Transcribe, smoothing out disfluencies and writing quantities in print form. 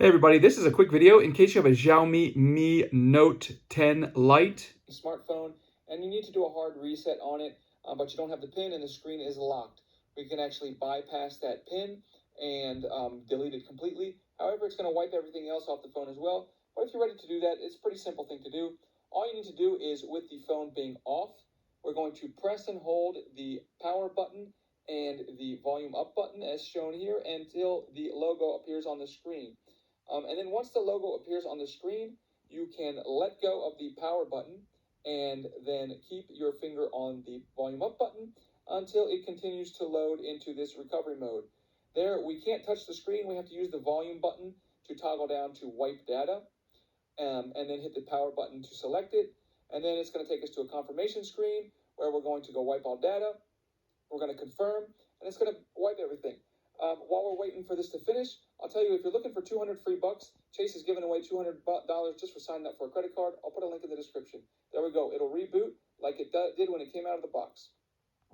Hey everybody, this is a quick video in case you have a Xiaomi Mi Note 10 Lite. Smartphone and you need to do a hard reset on it, but you don't have the pin and the screen is locked. We can actually bypass that pin and delete it completely. However, it's going to wipe everything else off the phone as well. But if you're ready to do that, it's a pretty simple thing to do. All you need to do is, with the phone being off, we're going to press and hold the power button and the volume up button as shown here until the logo appears on the screen. And then once the logo appears on the screen, you can let go of the power button and then keep your finger on the volume up button until it continues to load into this recovery mode. There, we can't touch the screen. We have to use the volume button to toggle down to wipe data, and then hit the power button to select it. And then it's going to take us to a confirmation screen where we're going to go wipe all data. We're going to confirm, and it's going to wipe everything. While we're waiting for this to finish, I'll tell you, if you're looking for 200 free bucks, Chase is giving away $200 just for signing up for a credit card. I'll put a link in the description. There we go. It'll reboot like it did when it came out of the box.